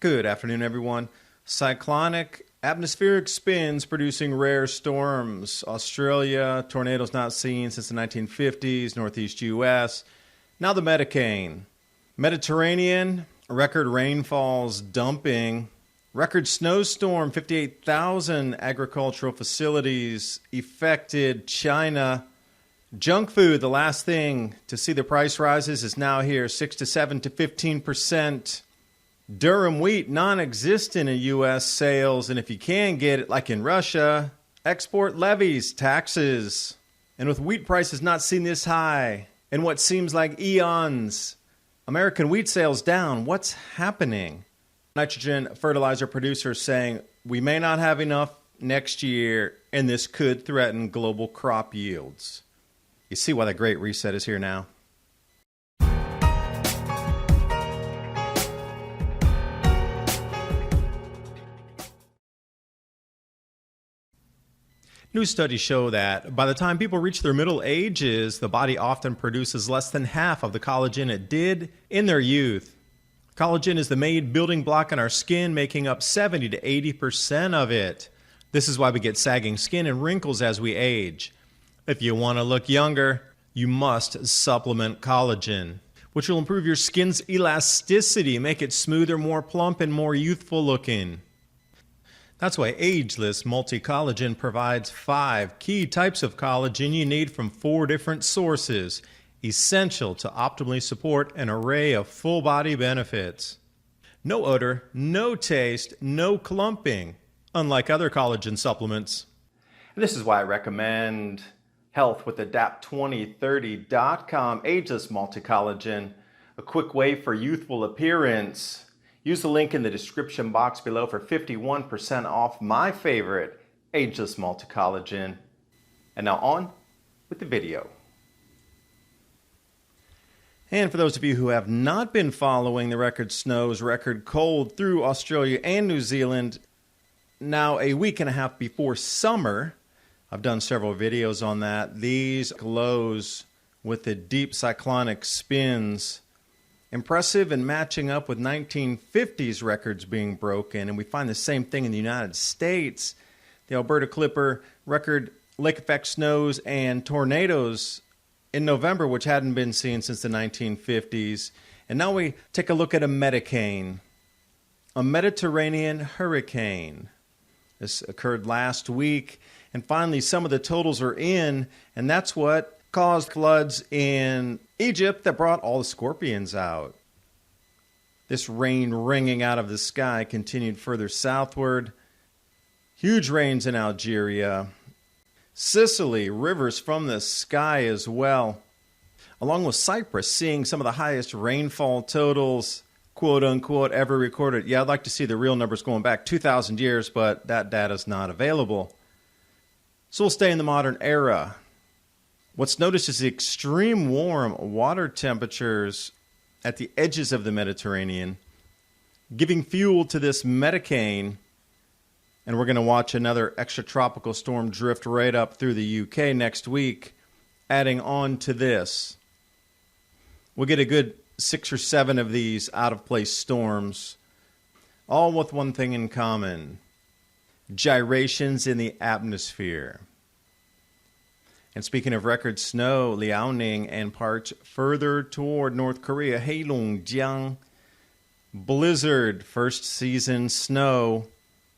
Good afternoon, everyone. Cyclonic atmospheric spins producing rare storms. Australia, tornadoes not seen since the 1950s, northeast U.S. Now the Medicane. Mediterranean, record rainfalls dumping. Record snowstorm, 58,000 agricultural facilities affected. China. Junk food, the last thing to see the price rises, is now here, 6 to 7 to 15%. Durum wheat, non-existent in U.S. sales, and if you can get it, like in Russia, export levies, taxes. And with wheat prices not seen this high in what seems like eons, American wheat sales down. What's happening? Nitrogen fertilizer producers saying we may not have enough next year, and this could threaten global crop yields. You see why the Great Reset is here now. New studies show that by the time people reach their middle ages, the body often produces less than half of the collagen it did in their youth. Collagen is the main building block in our skin, making up 70 to 80% of it. This is why we get sagging skin and wrinkles as we age. If you want to look younger, you must supplement collagen, which will improve your skin's elasticity, make it smoother, more plump, and more youthful looking. That's why Ageless Multi-Collagen provides 5 key types of collagen you need from 4 different sources, essential to optimally support an array of full-body benefits. No odor, no taste, no clumping, unlike other collagen supplements. And this is why I recommend Health with Adapt2030.com Ageless Multi-Collagen, a quick way for youthful appearance. Use the link in the description box below for 51% off my favorite Ageless Multi-Collagen. And now on with the video. And for those of you who have not been following the record snows, record cold through Australia and New Zealand, now a week and a half before summer, I've done several videos on that. These lows with the deep cyclonic spins, impressive and matching up with 1950s records being broken. And we find the same thing in the United States. The Alberta Clipper record lake effect snows and tornadoes in November, which hadn't been seen since the 1950s. And now we take a look at a Medicane, a Mediterranean hurricane. This occurred last week. And finally, some of the totals are in, and that's what caused floods in Egypt that brought all the scorpions out. This rain ringing out of the sky continued further southward. Huge rains in Algeria. Sicily, rivers from the sky as well. Along with Cyprus, seeing some of the highest rainfall totals, quote unquote, ever recorded. Yeah, I'd like to see the real numbers going back 2,000 years, but that data is not available. So we'll stay in the modern era. What's noticed is the extreme warm water temperatures at the edges of the Mediterranean, giving fuel to this Medicane. And we're going to watch another extratropical storm drift right up through the UK next week, adding on to this. We'll get a good 6 or 7 of these out-of-place storms, all with one thing in common: gyrations in the atmosphere. And speaking of record snow, Liaoning and parts further toward North Korea, Heilum Blizzard, first season snow,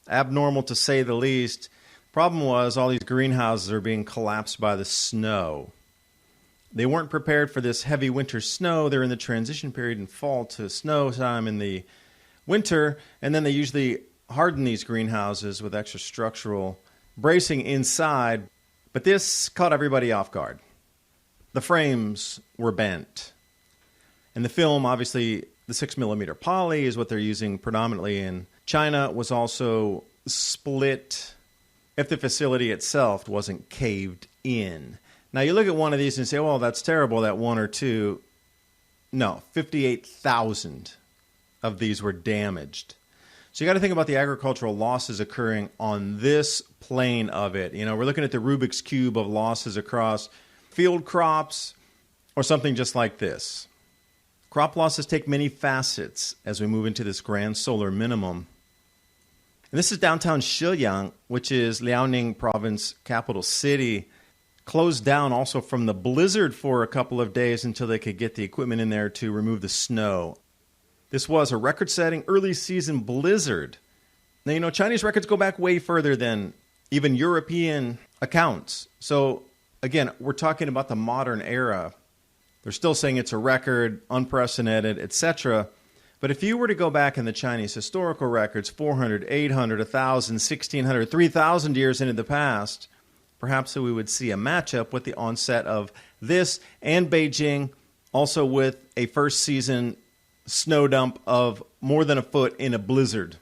abnormal to say the least. Problem was all these greenhouses are being collapsed by the snow. They weren't prepared for this heavy winter snow. They're in the transition period in fall to snow time in the winter, and then they usually harden these greenhouses with extra structural bracing inside. But this caught everybody off guard. The frames were bent. And the film, obviously, the 6mm poly is what they're using predominantly in China, was also split if the facility itself wasn't caved in. Now, you look at one of these and say, well, that's terrible, that 1 or 2. No, 58,000 of these were damaged. So you got to think about the agricultural losses occurring on this plane of it. You know, we're looking at the Rubik's Cube of losses across field crops or something just like this. Crop losses take many facets as we move into this grand solar minimum. And this is downtown Shillong, which is Liaoning province capital city, closed down also from the blizzard for a couple of days until they could get the equipment in there to remove the snow. This was a record-setting early season blizzard. Now, Chinese records go back way further than even European accounts. So, again, we're talking about the modern era. They're still saying it's a record, unprecedented, etc. But if you were to go back in the Chinese historical records, 400, 800, 1,000, 1,600, 3,000 years into the past, perhaps we would see a matchup with the onset of this and Beijing, also with a first season snow dump of more than a foot in a blizzard.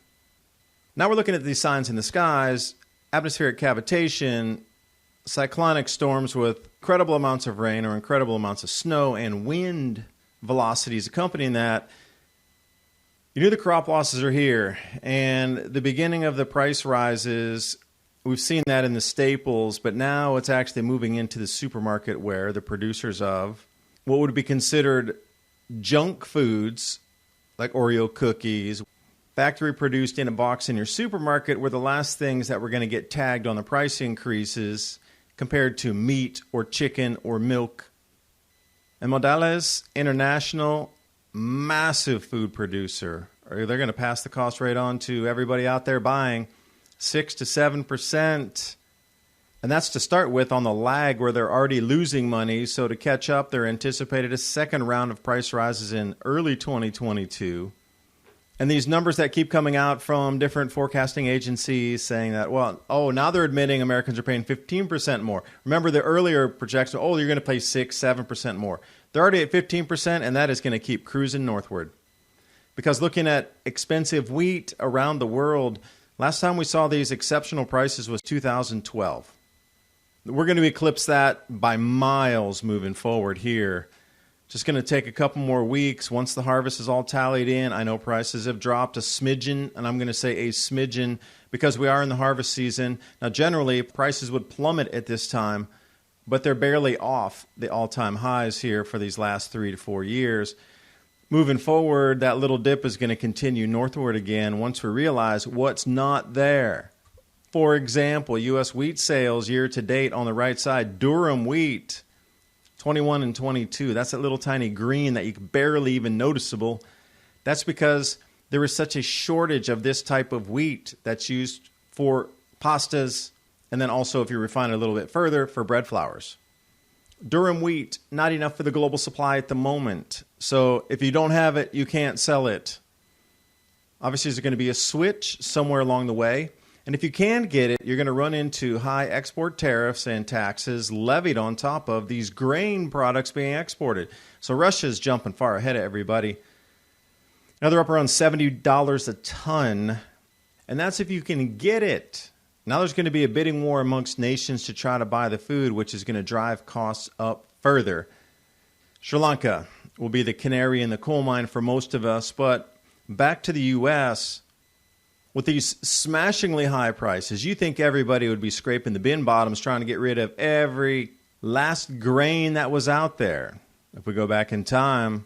Now we're looking at these signs in the skies: atmospheric cavitation, cyclonic storms with incredible amounts of rain or incredible amounts of snow, and wind velocities accompanying that. You knew the crop losses are here, and the beginning of the price rises. We've seen that in the staples, but now it's actually moving into the supermarket where the producers of what would be considered junk foods, like Oreo cookies, factory produced in a box in your supermarket, were the last things that were going to get tagged on the price increases compared to meat or chicken or milk. And Modales International, massive food producer, they're going to pass the cost rate on to everybody out there buying 6 to 7%. And that's to start with on the lag where they're already losing money. So to catch up, they're anticipated a second round of price rises in early 2022. And these numbers that keep coming out from different forecasting agencies saying that, now they're admitting Americans are paying 15% more. Remember the earlier projection, you're going to pay 6, 7% more. They're already at 15%, and that is going to keep cruising northward. Because looking at expensive wheat around the world, last time we saw these exceptional prices was 2012. We're going to eclipse that by miles moving forward here. Just going to take a couple more weeks. Once the harvest is all tallied in, I know prices have dropped a smidgen, and I'm going to say a smidgen because we are in the harvest season. Now, generally, prices would plummet at this time, but they're barely off the all-time highs here for these last 3 to 4 years. Moving forward, that little dip is going to continue northward again once we realize what's not there. For example, U.S. wheat sales year to date on the right side, durum wheat, 21 and 22. That's that little tiny green that you can barely even noticeable. That's because there is such a shortage of this type of wheat that's used for pastas, and then also, if you refine it a little bit further, for bread flours. Durum wheat, not enough for the global supply at the moment. So if you don't have it, you can't sell it. Obviously, there's going to be a switch somewhere along the way. And if you can get it, you're going to run into high export tariffs and taxes levied on top of these grain products being exported. So Russia's jumping far ahead of everybody. Now they're up around $70 a ton, and that's if you can get it. Now there's going to be a bidding war amongst nations to try to buy the food, which is going to drive costs up further. Sri Lanka will be the canary in the coal mine for most of us, but back to the U.S., with these smashingly high prices, you think everybody would be scraping the bin bottoms trying to get rid of every last grain that was out there. If we go back in time,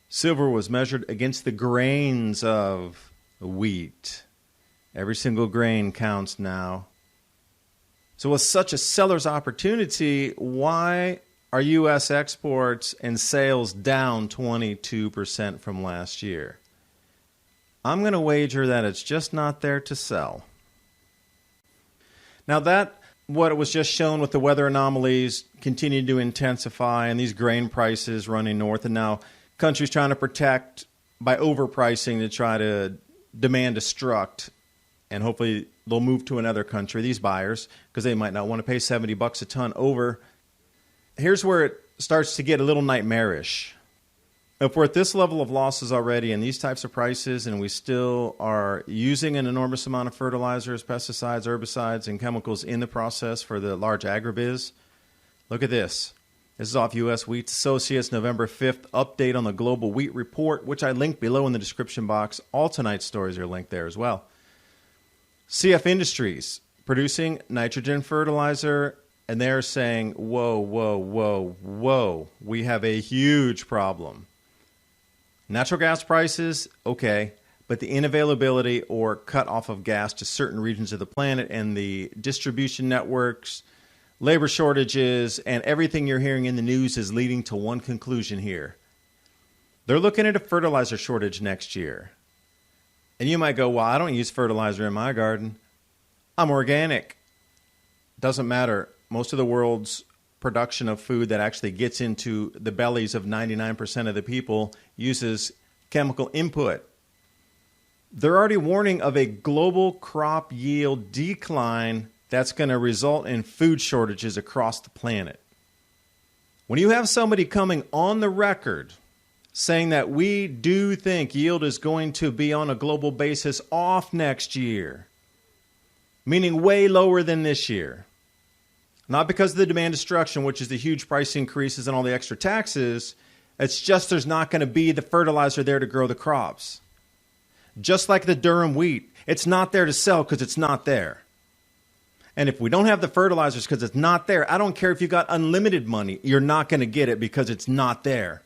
silver was measured against the grains of wheat. Every single grain counts now. So with such a seller's opportunity, why are U.S. exports and sales down 22% from last year? I'm going to wager that it's just not there to sell. Now what was just shown with the weather anomalies continued to intensify and these grain prices running north, and now countries trying to protect by overpricing to try to demand destruct, and hopefully they'll move to another country, these buyers, because they might not want to pay $70 a ton over. Here's where it starts to get a little nightmarish. If we're at this level of losses already and these types of prices, and we still are using an enormous amount of fertilizers, pesticides, herbicides, and chemicals in the process for the large agribiz, look at this. This is off U.S. Wheat Associates November 5th update on the Global Wheat Report, which I linked below in the description box. All tonight's stories are linked there as well. CF Industries producing nitrogen fertilizer, and they're saying, whoa, we have a huge problem. Natural gas prices, okay, but the inavailability or cut off of gas to certain regions of the planet and the distribution networks, labor shortages, and everything you're hearing in the news is leading to one conclusion here. They're looking at a fertilizer shortage next year. And you might go, well, I don't use fertilizer in my garden. I'm organic. Doesn't matter. Most of the world's production of food that actually gets into the bellies of 99% of the people uses chemical input. They're already warning of a global crop yield decline that's going to result in food shortages across the planet. When you have somebody coming on the record saying that we do think yield is going to be on a global basis off next year, meaning way lower than this year, not because of the demand destruction, which is the huge price increases and all the extra taxes, it's just there's not going to be the fertilizer there to grow the crops. Just like the durum wheat, it's not there to sell because it's not there. And if we don't have the fertilizers because it's not there, I don't care if you got unlimited money, you're not going to get it because it's not there.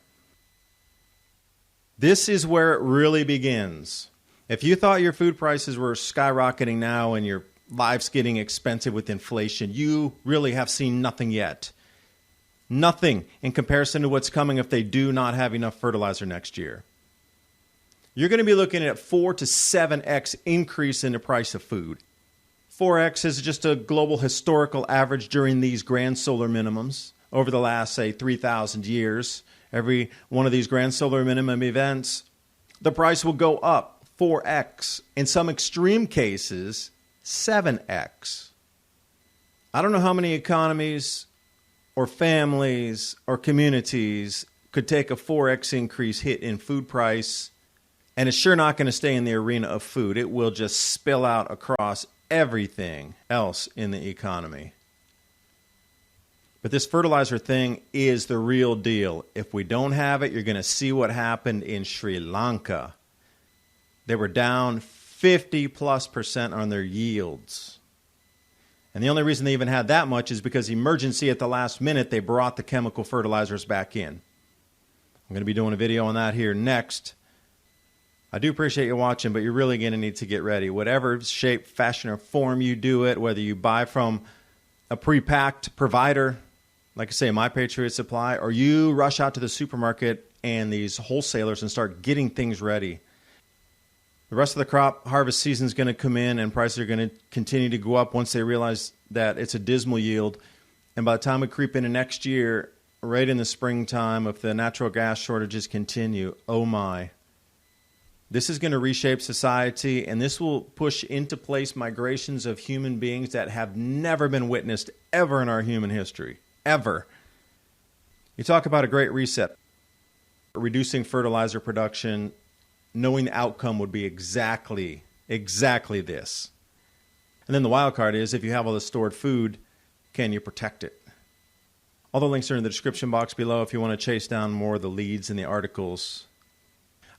This is where it really begins. If you thought your food prices were skyrocketing now and your life's getting expensive with inflation, you really have seen nothing yet. Nothing in comparison to what's coming if they do not have enough fertilizer next year. You're going to be looking at 4 to 7x increase in the price of food. 4x is just a global historical average during these grand solar minimums over the last, say, 3,000 years. Every one of these grand solar minimum events, the price will go up 4x. In some extreme cases, 7x. I don't know how many economies or families or communities could take a 4x increase hit in food price, and it's sure not going to stay in the arena of food. It will just spill out across everything else in the economy. But this fertilizer thing is the real deal. If we don't have it, you're going to see what happened in Sri Lanka. They were down 50+% on their yields. And the only reason they even had that much is because emergency at the last minute, they brought the chemical fertilizers back in. I'm going to be doing a video on that here next. I do appreciate you watching, but you're really going to need to get ready. Whatever shape, fashion, or form you do it, whether you buy from a pre-packed provider, like I say, My Patriot Supply, or you rush out to the supermarket and these wholesalers and start getting things ready. The rest of the crop harvest season is going to come in and prices are going to continue to go up once they realize that it's a dismal yield. And by the time we creep into next year, right in the springtime, if the natural gas shortages continue, oh my. This is going to reshape society, and this will push into place migrations of human beings that have never been witnessed ever in our human history. Ever. You talk about a great reset. Reducing fertilizer production, knowing the outcome would be exactly this. And then the wild card is, if you have all this stored food, can you protect it? All the links are in the description box below if you want to chase down more of the leads in the articles.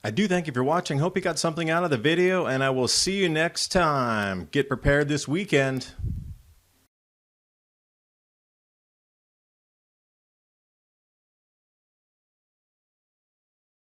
I do thank you for watching. Hope you got something out of the video, and I will see you next time. Get prepared this weekend.